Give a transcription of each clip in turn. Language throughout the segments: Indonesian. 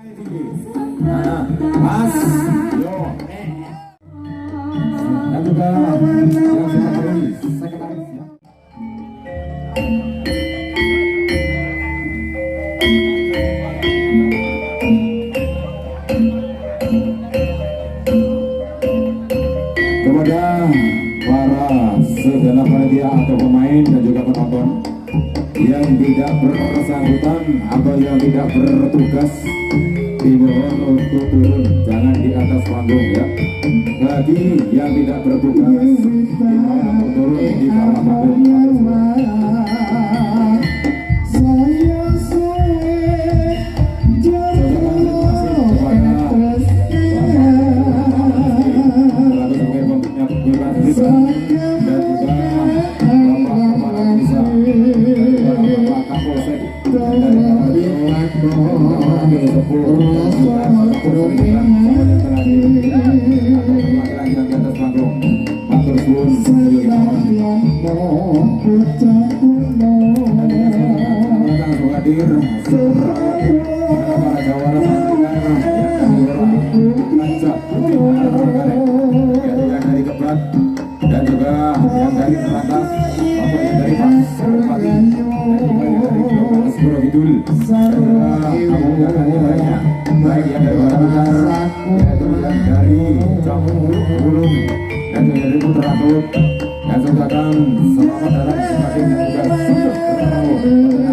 Nah, Mas, yo, dan juga yang sekretaris ya. Kepada para segenap panitia atau pemain dan juga penonton yang tidak bersangkutan atau yang tidak bertugas, dimohon untuk turun, jangan di atas panggung ya. Bagi yang tidak bertugas, dimohon untuk turun di bawah panggung. Dan juga yang dari Telantas maupun yang dari Pak Serupati dan juga yang dari Kabupaten Borobudur dan juga kamu lainnya, baik yang dari Mataram, yaitu yang dari Bulung dan juga dari Putra Tut, dan ucapkan selamat datang sebagai tugas bertemu dengan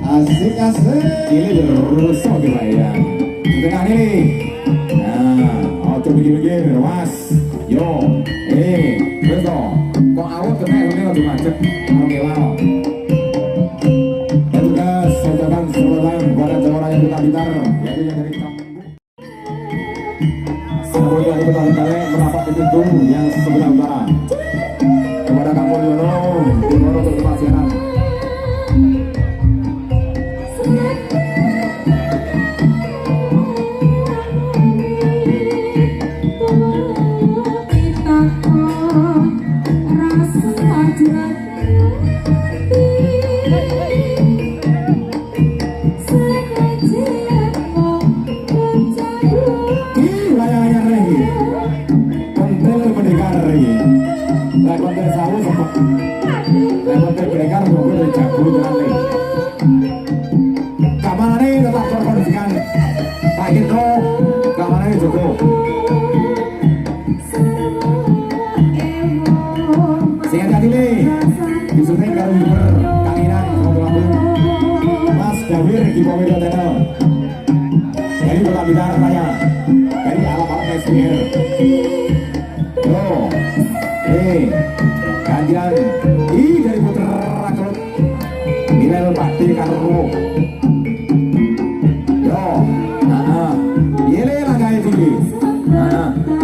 asik-asik ini terus oke ya tengah ini. Nah, auto begini mas yo betul kok awet kena ini lagi macet oke wow. Dan juga ucapkan selamat kepada orang yang kita bitar yaitu yang dari kampung semuanya kita merapat di pintu yang sebelah utara kepada kampung Yono Timoro Terpasianan. Keamanannya tetap terkondisikan, Pak Hendro, keamanannya cukup. Singkat kali ini, disuruh kalau youtuber Kanginan, Mas Dawir di Pomelo Channel. Jadi Kota Blitar Raya, dari alam-alam SPR. Yo, gantian, dari Putra Rakrut, nilai Pak T. Karwo.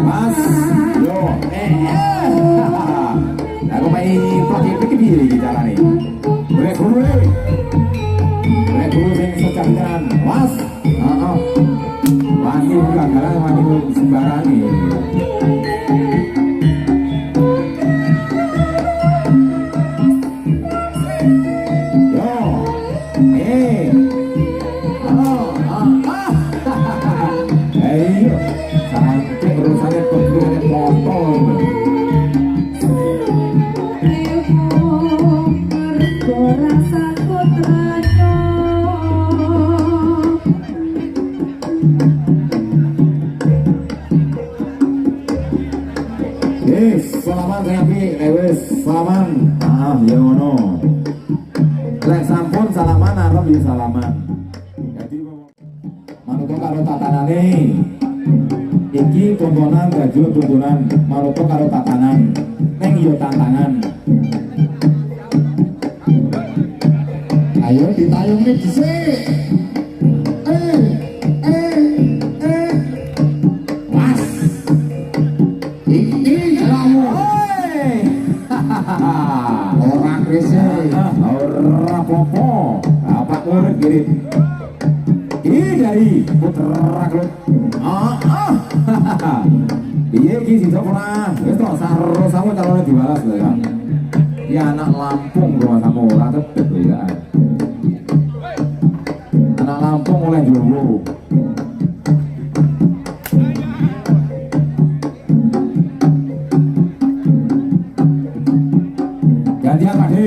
Mas, yo, aku main pakai pikir di jalan ini. Brek dulu sing sejalan, Mas. Wani bukan jalan, wani sembarang ini. Sampai urusannya motor. salaman saya api, lewes salaman. Ah, ya ngono. Lek sampun salaman, arep ya salaman. Jadi manut karo tatanane. Iki tontonan gajul tuntunan, manut karo tatanan. Neng yo tantangan. Ayo ditayungi dhisik. Mas. Iki kamu. Orang krese. Ora popo. Apa murid kirim. Ini dari Putra Klut. Iya iki sida ora. Wis to sarro samu calone dibalas lho ya. Ya anak Lampung rumah samu ora tebet lho ya. Anak Lampung oleh Jowo. Gantian Pak De.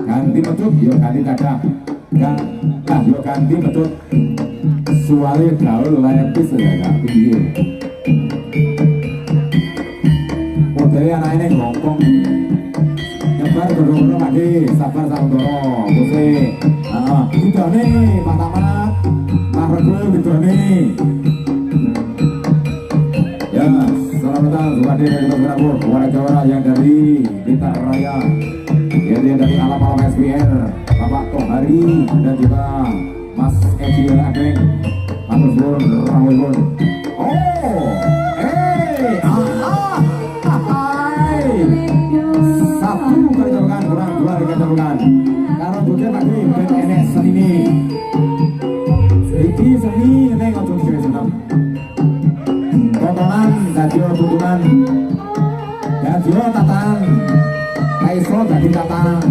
Ganti metut yo ganti dadak. Lah yo ganti metut. Suwale gaul lepis ya gak piye. Modele anake ning Hongkong. Nyebar doro-doro Pak De, sabar saudara. Bose. Heeh, vidone Pak Tamat. Pak Rego vidone. Ya, selamat datang Pak De dari Bogor, warga-warga yang dari Blitar Raya. Yang dari alam-alam SPR, Bapak Tohari dan juga Mas Edi Abeng. Matur suwun rawuhipun. Oh, satu kali jawaban kurang dua kali jawaban. Karo duke Pak De ben enek seni. Iki seni nek ojo seneng. Tontonan radio tuntunan. Radio tatanan. Kaiso dadi tatanan.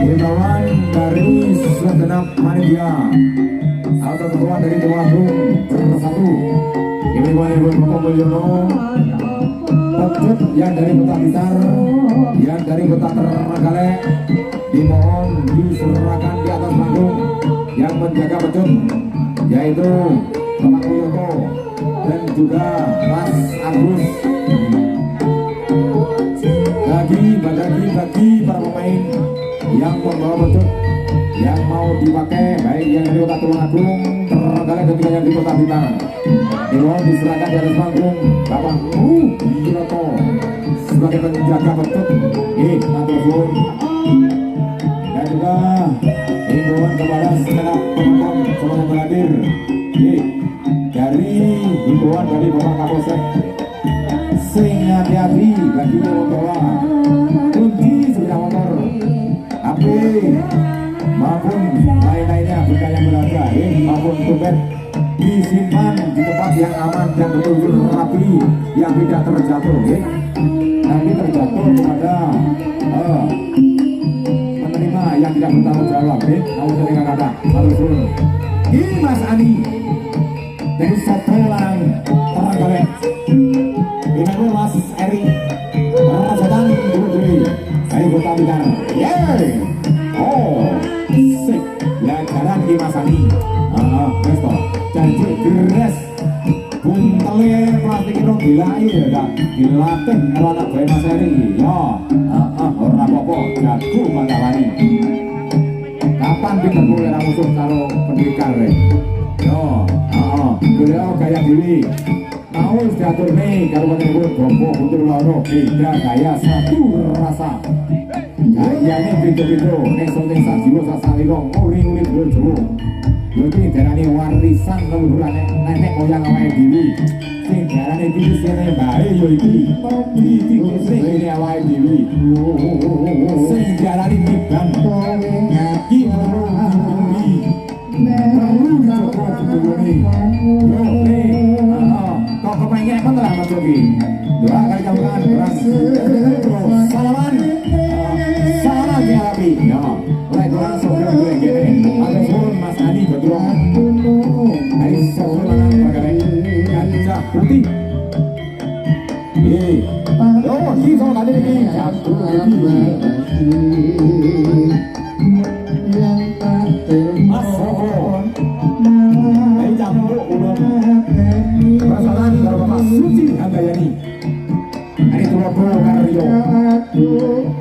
Himbauan dari segenap panitia atau ketua dari Temanggung bersatu. Himbauan Ibu Bapak Mulyono, pecut yang dari Kota Blitar, yang dari Kota Trenggalek, dimohon diserahkan di atas panggung yang menjaga pecut, yaitu Bapak Mulyono dan juga Mas Agus. Bagi para pemain yang membawa pecut yang mau dipakai, baik yang di Kota Tulungagung, Trenggalek dan juga yang di Kota Blitar, dimohon diserahkan di atas panggung Bapak Wiroto sebagai penjaga pecut. Matur suwun. Dan juga himbauan kepada segenap penonton semuanya berhadir. Dari himbauan dari Bapak Kapolsek, sing hati-hati bagi yang membawa kunci sepeda motor, HP maupun lain-lainnya benda yang berharga, maupun dompet disimpan di tempat yang aman dan betul-betul rapi, yang tidak terjatuh, nanti terjatuh kepada penerima yang tidak bertanggung jawab. Mau terima kata matur. Ini Mas Ani dari Soto Larang Trenggalek. Ini Mas Eri Rasotan Duri dari Kota Blitar. Oh, sip. Pelajaran di Mas Ani. Resto. Janji gres. Buntele plastik itu dilatih ya, Kak. Dilatih kalau anak bayi Mas Eri. Ya, ora apa-apa. Jago mangkawani. Kapan kita mulai musuh karo pendidikan re? Yo, beliau gaya diri. Mau diatur nih kalau kata gue gombong butuh loro beda gaya satu rasa. Gayanya beda-beda. Nek something sajiwo sasaliro nguri-nguri bojo. Iki darane warisan leluhuran nenek moyang awake dhewe. Sing darane iki sene bae yo iki. Iki sing ngene awake dhewe. Sing darane tiban. Iki ngomong kok kepengen apa telah Mas Yogi? Doa kali jamukan salaman diarapi ya mulai kurang sobra gue gini ada suruh Mas Adi betul dari sobra lanang perkara kancah putih oh si so tadi ini jatuh Mas Soko dari campur udah Perasaan karo Bapak Suci Handayani. Ini tua pro Karyo.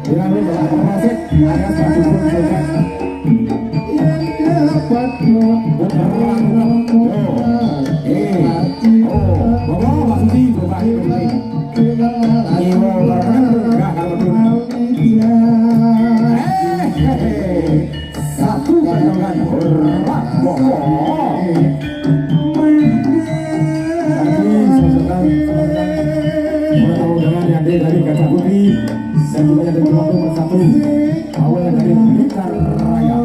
Dengan lu Bapak Proses alias Pak Dukun Sultan. Bapak Pak Suci Bapak ini. Iwo barang enggak kalau betul. Satu gantungan hormat pokok. Mudah-mudahan yang dari Gajah Putih dan juga yang dari Lombok bersatu awal dari Blitar Raya.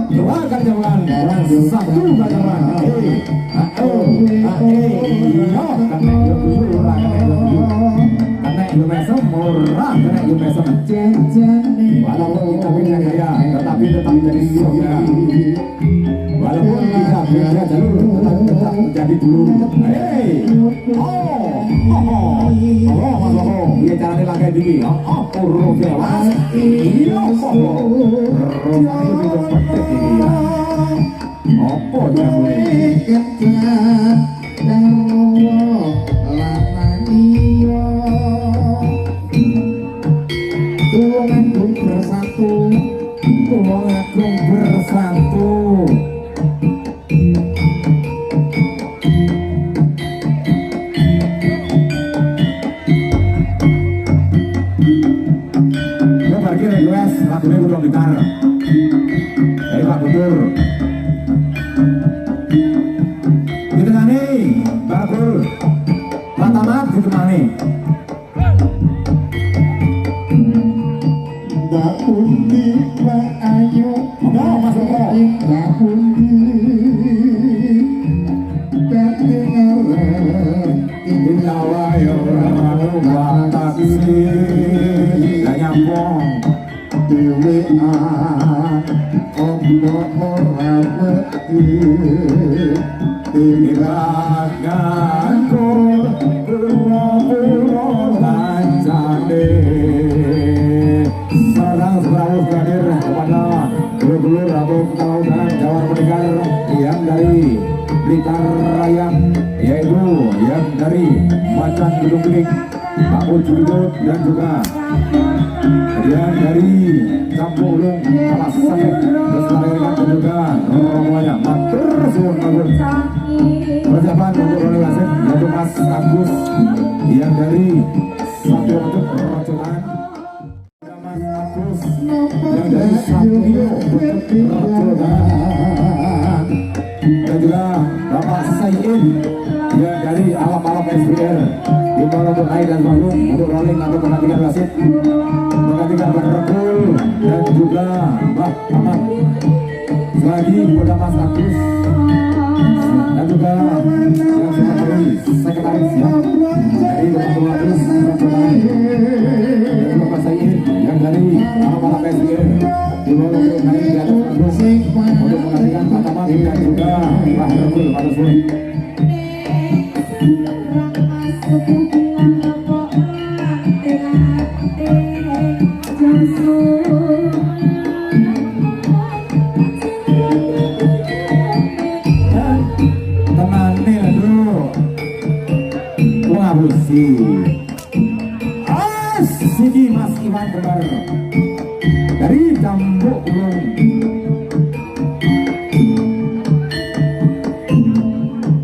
Doakan jangan satu gantungan. Karena Indonesia murah, karena Indonesia walaupun kita beda gaya, tetapi tetap menjadi saudara. Walaupun kita beda jalur, tetapi tetap menjadi dulu. Dia caranya langkah dini. Urut dewas. Iya, lebih cepat ini ya. Apa dia boleh? Tuang agung bersatu. Gue parkir request lagunya Gudang Blitar dari Pak Butur. Di tengah nih Bakul Matamat di tengah nih. Tak undi Pak Ayu. Enggak masuk kok. Tak undi tak dengar Indawa ya orang taksi gak nyambung. Dewean Omno ora wedi Diraganku Pura-pura lancane. Saudara Sebrawu hadir kepada guru-guru Ratu Kautan Jawa Mendengar yang dari Blitar Raya, yaitu yang dari Macan Gunung Gede Pak Ujudut, dan juga yang dari Kampung Ulung Alas Sakit Berselarekan, dan juga rombongannya matur suwun bagus. Persiapan untuk Roli Wasit yaitu Mas Agus yang dari Satyo Untuk Rocokan, Mas Agus yang dari Satyo Untuk Rocokan, dan juga Bapak Sayin yang dari alam-alam SBR di bawah untuk air dan bangun untuk rolling atau menggantikan wasit, menggantikan Pak Rekul, dan juga Mbak Ahmad lagi kepada Mas Agus, dan juga yang sekretaris ya dari Bapak Agus dan Bapak Sayin yang dari alam-alam SBR di bawah untuk air dan bangun untuk menggantikan Pak Ahmad, dan juga Pak Rekul pada sore. Temani dulu ngabusi sini Mas Iwan Kembar dari Jambu Ulung.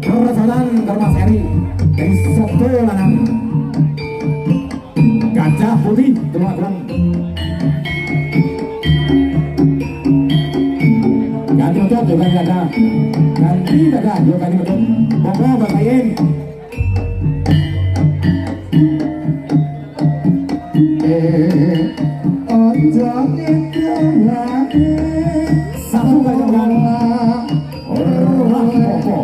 Perjalanan Mas Eri dari Soto Lanang Gajah Putih Tulungagung. Ganti betul juga gajah, ganti gajah juga ganti betul. Monggo basahin. Satu gantungan orang popo.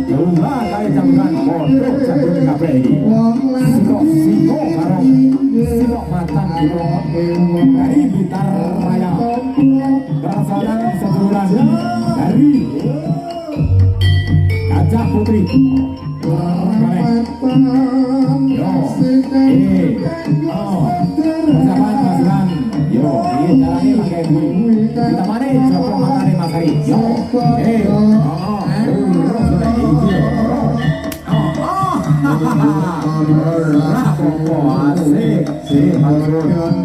Coba kali jangan bodoh jangan kabeh iki. Siko karo siko matang gitu. Dari Blitar Raya. Berdasarkan seduluran dari Gajah Putri. Persiapan pasukan. Yo, ini jalannya pakai Kita mana Joko Makare Mas Hari. Yo. Asik. Sih,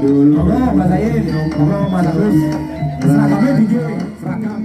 dulu. Mas Ayin, Mas Agus. Seragamnya video, seragam.